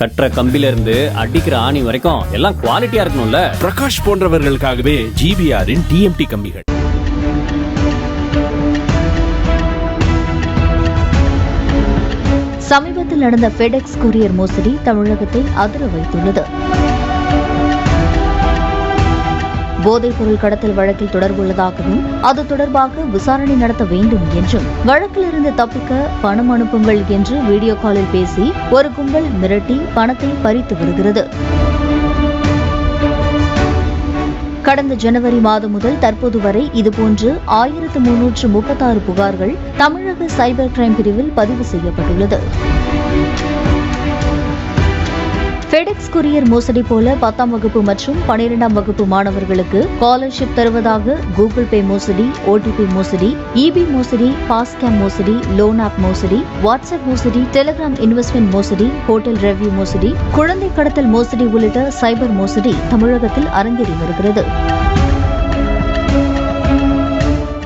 கட்டுற கம்பில இருந்து அடிக்கிற ஆணி வரைக்கும் எல்லாம் குவாலிட்டியா இருக்கணும்ல. பிரகாஷ் போன்றவர்களுக்காகவே ஜிபிஆரின் டிஎம்டி கம்பிகள். சமீபத்தில் நடந்த ஃபெடெக்ஸ் கொரியர் மோசடி தமிழகத்தை அதிர வைத்துள்ளது. போதைப்பொருள் கடத்தல் வழக்கில் தொடர்புள்ளதாகவும் அது தொடர்பாக விசாரணை நடத்த வேண்டும் என்றும் வழக்கிலிருந்து தப்பிக்க பணம் அனுப்புங்கள் என்று வீடியோ காலில் பேசி ஒரு கும்பல் மிரட்டி பணத்தை பறித்து வருகிறது. கடந்த ஜனவரி மாதம் முதல் தற்போது வரை இதுபோன்று 1336 புகார்கள் தமிழக சைபர் கிரைம் பிரிவில் பதிவு செய்யப்பட்டுள்ளது. ஃபெடெக்ஸ் கொரியர் மோசடி போல 10ஆம் வகுப்பு மற்றும் 12ஆம் வகுப்பு மாணவர்களுக்கு ஸ்காலர்ஷிப் தருவதாக கூகுள் பே மோசடி, ஓடிபி மோசடி, இபி மோசடி, பாஸ்கேம் மோசடி, லோன் ஆப் மோசடி, வாட்ஸ்அப் மோசடி, டெலிகிராம் இன்வெஸ்ட்மெண்ட் மோசடி, ஹோட்டல் ரெவ்யூ மோசடி, குழந்தை கடத்தல் மோசடி உள்ளிட்ட சைபர் மோசடி தமிழகத்தில் அரங்கேறி வருகிறது.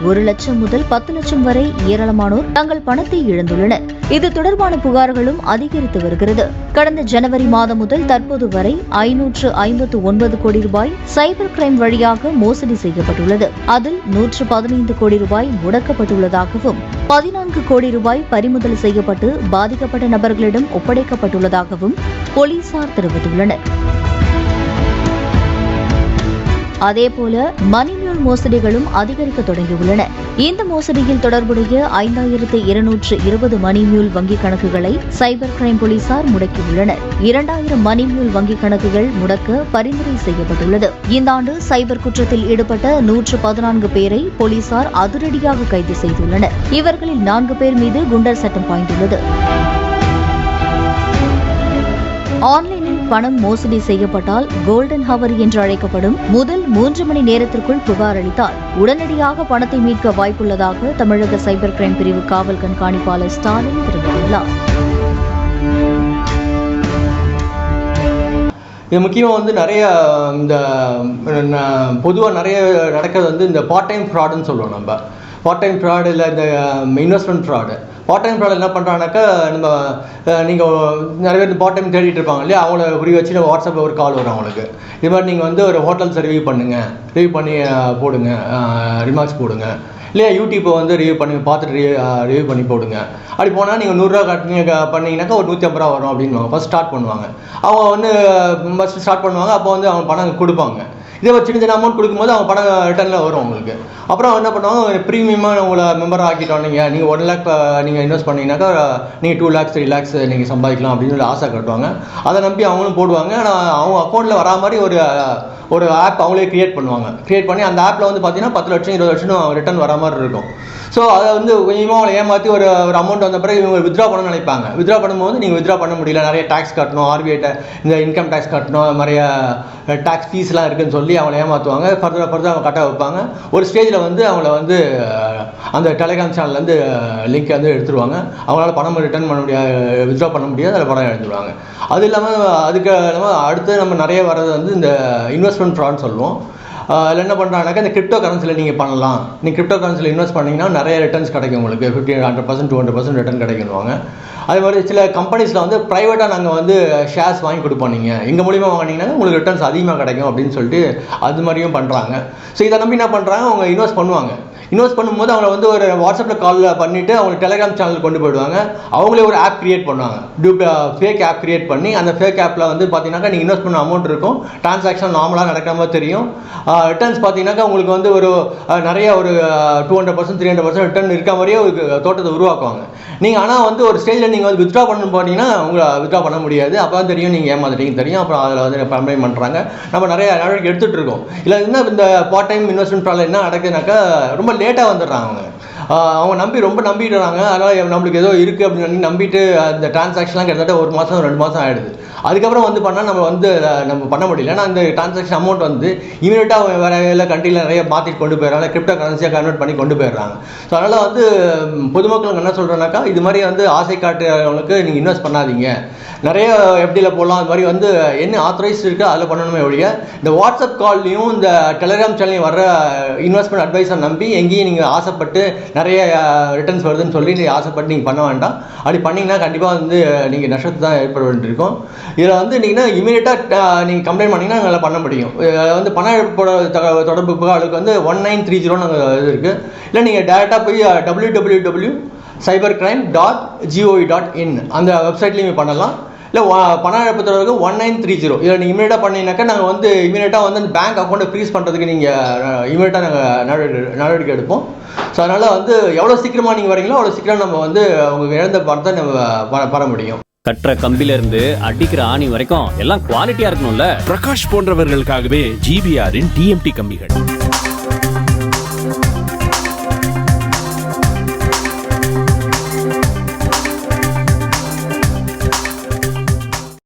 1 லட்சம் முதல் 10 லட்சம் வரை ஏராளமானோர் தங்கள் பணத்தை இழந்துள்ளனர். இது தொடர்பான புகார்களும் அதிகரித்து வருகிறது. கடந்த ஜனவரி மாதம் முதல் தற்போது வரை 559 கோடி ரூபாய் சைபர் கிரைம் வழியாக மோசடி செய்யப்பட்டுள்ளது. அதில் 115 கோடி ரூபாய் முடக்கப்பட்டுள்ளதாகவும் 14 கோடி ரூபாய் பறிமுதல் செய்யப்பட்டு பாதிக்கப்பட்ட நபர்களிடம் ஒப்படைக்கப்பட்டுள்ளதாகவும் போலீசார் தெரிவித்துள்ளனர். அதேபோல மணி மியூல் மோசடிகளும் அதிகரிக்க தொடங்கியுள்ளன. இந்த மோசடியில் தொடர்புடைய 5220 மணி மியூல் வங்கிக் கணக்குகளை சைபர் கிரைம் போலீசார் முடக்கியுள்ளனர். 2000 மணி மியூல் வங்கிக் கணக்குகள் முடக்க பரிந்துரை செய்யப்பட்டுள்ளது. இந்த ஆண்டு சைபர் குற்றத்தில் ஈடுபட்ட 114 பேரை போலீசார் அதிரடியாக கைது செய்துள்ளனர். இவர்களில் 4 பேர் மீது குண்டர் சட்டம் பாய்ந்துள்ளது. ஆன்லைனில் பணம் மோசடி செய்யப்பட்டால் கோல்டன் ஹவர் என்று அழைக்கப்படும் முதல் 3 மணி நேரத்திற்குள் புகார் அளித்தால் உடனடியாக பணத்தை மீட்க வாய்ப்புள்ளதாக தமிழக சைபர் கிரைம் பிரிவு காவல் கண்காணிப்பாளர் ஸ்டாலின் தெரிவித்துள்ளார். இது முக்கியமாக நிறைய இந்த பொதுவாக நிறைய நடக்கிறது இந்த பார்ட் டைம் ஃப்ராடுன்னு சொல்லுவோம். நம்ம பார்ட் டைம் ஃப்ராடு இல்லை இந்த investment fraud. Part time fraud என்ன பண்ணுறாங்கனாக்கா, நம்ம நீங்கள் நிறைய பேர் பார்ட் டைம் தேடிட்டு இருப்பாங்க இல்லையா, அவங்கள குறி வச்சு வாட்ஸ்அப்பில் ஒரு கால் வரும் அவங்களுக்கு. இது மாதிரி நீங்கள் ஒரு ஹோட்டல்ஸை ரிவ்யூ பண்ணுங்கள், ரிவ்யூ பண்ணி போடுங்க, ரிமார்க்ஸ் போடுங்க, இல்லையா யூடியூப்பை ரிவ்யூ பண்ணி பார்த்துட்டு ரிவ்யூ பண்ணி போடுங்க. அப்படி போனால் நீங்கள் 100 ரூபா பண்ணிங்கனாக்கா ஒரு 150 ரூபா வரும் அப்படின்வாங்க. ஃபஸ்ட் ஸ்டார்ட் பண்ணுவாங்க. அவங்க ஃபஸ்ட்டு ஸ்டார்ட் பண்ணுவாங்க. அப்போ அவங்க பணம் கொடுப்பாங்க. இதே ஒரு சின்ன சின்ன அமௌண்ட் கொடுக்கும்போது அவங்க பணம் ரிட்டர்னில் வரும் உங்களுக்கு. அப்புறம் என்ன பண்ணுவாங்க, ப்ரீமியமாக உங்களை மெம்பர் ஆக்கிட்டோம். நீங்கள் 1 லேக் நீங்கள் இன்வெஸ்ட் பண்ணிங்கனாக்கா நீங்கள் 2 lakhs 3 lakhs நீங்கள் சம்பாதிக்கலாம் அப்படின்னு சொல்லி ஆசை கட்டுவாங்க. அதை நம்பி அவங்களும் போடுவாங்க. ஆனால் அவங்க அக்கௌண்ட்டில் வரா மாதிரி ஒரு ஆப் அவங்களே க்ரியேட் பண்ணுவாங்க. க்ரியேட் பண்ணி அந்த ஆப்பில் பார்த்தீங்கன்னா 10 லட்சம் 20 லட்சம் ரிட்டர்ன் வர மாதிரி இருக்கும். ஸோ அதை கொஞ்சமாக அவங்களை ஏமாற்றி ஒரு அமௌண்ட் வந்த பிறகு இவங்க வித்ட்ரா பண்ணணும்னு நினைப்பாங்க. வித்ட்ரா பண்ணும்போது நீங்கள் வித்ட்ரா பண்ண முடியல, நிறைய டேக்ஸ் கட்டணும், ஆர்பிஐ இந்த இன்கம் டேக்ஸ் கட்டணும், நிறைய டேக்ஸ் ஃபீஸ்லாம் இருக்குதுன்னு சொல்லி அவங்களை ஏமாற்றுவாங்க. ஃபர்தராக அவங்க கட்ட வைப்பாங்க. ஒரு ஸ்டேஜில் அவங்கள அந்த டெலிகிராம் சேனல்லேருந்து லிங்க் எடுத்துருவாங்க. அவங்களால பணம் ரிட்டர்ன் பண்ண முடியாது, வித்ட்ரா பண்ண முடியாது, அதில் பணம் எடுத்துருவாங்க. அது இல்லாமல் அடுத்து நம்ம நிறைய வர்றது இந்த இன்வெஸ்ட்மெண்ட் ஃப்ராட்னு சொல்லுவோம். அதில் என்ன பண்ணுறாங்கனாக்கா, இந்த கிரிப்டோ கரன்சியில் நீங்கள் பண்ணலாம். நீங்கள் கிரிப்டோ கரன்சியில் இன்வெஸ்ட் பண்ணிங்கன்னா நிறைய ரிட்டர்ன்ஸ் கிடைக்கும் உங்களுக்கு. 50%, 100%, 200% ரிட்டர்ன் கிடைக்கணுவாங்க. அதே மாதிரி சில கம்பெனிஸில் ப்ரைவேட்டாக நாங்கள் ஷேர்ஸ் வாங்கி கொடுப்போம். நீங்கள் எங்கள் மூலிமா வாங்கினீங்கன்னா உங்களுக்கு ரிட்டர்ன்ஸ் அதிகமாக கிடைக்கும் அப்படின்னு சொல்லிட்டு அது மாதிரியும் பண்ணுறாங்க. ஸோ இதை நம்பி என்ன பண்ணுறாங்க, அவங்க இன்வெஸ்ட் பண்ணுவாங்க. இன்வெஸ்ட் பண்ணும்போது அவங்கள ஒரு வாட்ஸ்அப்பில் காலில் பண்ணிவிட்டு அவங்க டெலிகிராம் சேனல் கொண்டு போயிடுவாங்க. அவங்களே ஒரு ஆப் க்ரியேட் பண்ணுவாங்க, ஃபேக் ஆப் க்ரியேட் பண்ணி அந்த ஃபேக் ஆப்பில் பார்த்தீங்கன்னாக்கா நீங்கள் இன்வெஸ்ட் பண்ண அமௌண்ட் இருக்கும், டிரான்சாக்ஷன் நார்மலாக நடக்கிற மாதிரி தெரியும். ரிட்டர்ன்ஸ் பார்த்தீங்கன்னாக்கா உங்களுக்கு ஒரு நிறைய ஒரு 200%, 300% ரிட்டர்ன் இருக்க மாதிரியே ஒரு தோட்டத்தை உருவாக்குவாங்க. நீங்கள் ஆனால் ஒரு ஸ்டேஜில் நீங்கள் வித்ட்ரா பண்ணணும் போனீங்கன்னா உங்களை வித்ட்ரா பண்ண முடியாது. அப்போ தான் தெரியும் நீங்கள் ஏமாந்துட்டீங்க தெரியும். அப்புறம் அதில் கம்ப்ளைண்ட் பண்ணுறாங்க. நம்ம நிறைய நடவடிக்கை எடுத்துகிட்டு இருக்கோம். இல்லை இந்த பார்ட் டைம் இன்வெஸ்ட்மெண்ட் ப்ராப்ளம் என்ன நடக்குதுனாக்கா, ரொம்ப லேட்டாக வந்துடுறாங்க. அவங்க ரொம்ப நம்பிடுறாங்க. அதனால் நம்மளுக்கு ஏதோ இருக்குது அப்படின்னு நம்பிட்டு அந்த டிரான்சாக்ஷன்லாம் கிட்டத்தட்ட 1 மாதம் 2 மாதம் ஆகிடுது. அதுக்கப்புறம் பண்ணால் நம்ம பண்ண முடியல. ஏன்னா அந்த டிரான்சாக்ஷன் அமௌண்ட் இமீடியட்டாக வேறு கண்ட்ரியில் நிறைய மாற்றிட்டு கொண்டு போயிடறாங்க, கிரிப்டோ கரன்சியாக கன்வெர்ட் பண்ணி கொண்டு போயிடுறாங்க. ஸோ அதனால் பொதுமக்களுக்கு என்ன சொல்கிறேன்னாக்கா, இது மாதிரி ஆசை காட்டுறவங்களுக்கு நீங்கள் இன்வெஸ்ட் பண்ணாதீங்க. நிறைய எஃப்டியில் போடலாம். அது மாதிரி என்ன ஆத்தரைஸ் இருக்குது அதில் பண்ணணுமே ஒழிய இந்த வாட்ஸ்அப் கால்லையும் இந்த டெலிகிராம் சேனல்லையும் வர்ற இன்வெஸ்ட்மெண்ட் அட்வைஸை நம்பி எங்கேயும் நீங்கள் ஆசைப்பட்டு நிறைய ரிட்டர்ன்ஸ் வருதுன்னு சொல்லி நீ ஆசைப்பட்டு நீங்கள் பண்ண வேண்டாம். அப்படி பண்ணிங்கன்னா கண்டிப்பாக வந்து நீங்கள் நஷ்டத்தை தான் ஏற்பட வேண்டியிருக்கும். இதில் வந்து நீங்கள் இமீடியட்டாக நீங்கள் கம்ப்ளைண்ட் பண்ணிங்கன்னா எங்களால் பண்ண முடியும். வந்து பண இழப்போட தொடர்பு புகார்களுக்கு வந்து 1930 நாங்கள் இது இருக்குது. இல்லை நீங்கள் டேரெக்டாக போய் www.cybercrime.gov.in அந்த வெப்சைட்லேயும் பண்ணலாம். இல்லை பண இழப்பு தொடர்பு 1930 இதில் நீங்கள் இமீடியட்டாக பண்ணிங்கனாக்கா நாங்கள் வந்து இமீடியட்டாக வந்து அந்த பேங்க் அக்கௌண்ட்டை ஃப்ரீஸ் பண்ணுறதுக்கு நீங்கள் இமீடியட்டாக நாங்கள் நடவடிக்கை எடுப்போம். ஸோ அதனால் வந்து எவ்வளோ சீக்கிரமாக நீங்கள் வரீங்களோ அவ்வளோ சீக்கிரம் நம்ம வந்து உங்களுக்கு இழந்த பணத்தை நம்ம பெற முடியும். கட்டுற கம்பில இருந்து அடிக்கிற ஆணி வரைக்கும் எல்லாம் குவாலிட்டியா இருக்கணும்ல. பிரகாஷ் போன்றவர்களுக்காகவே GBRன் TMT கம்பிகள்.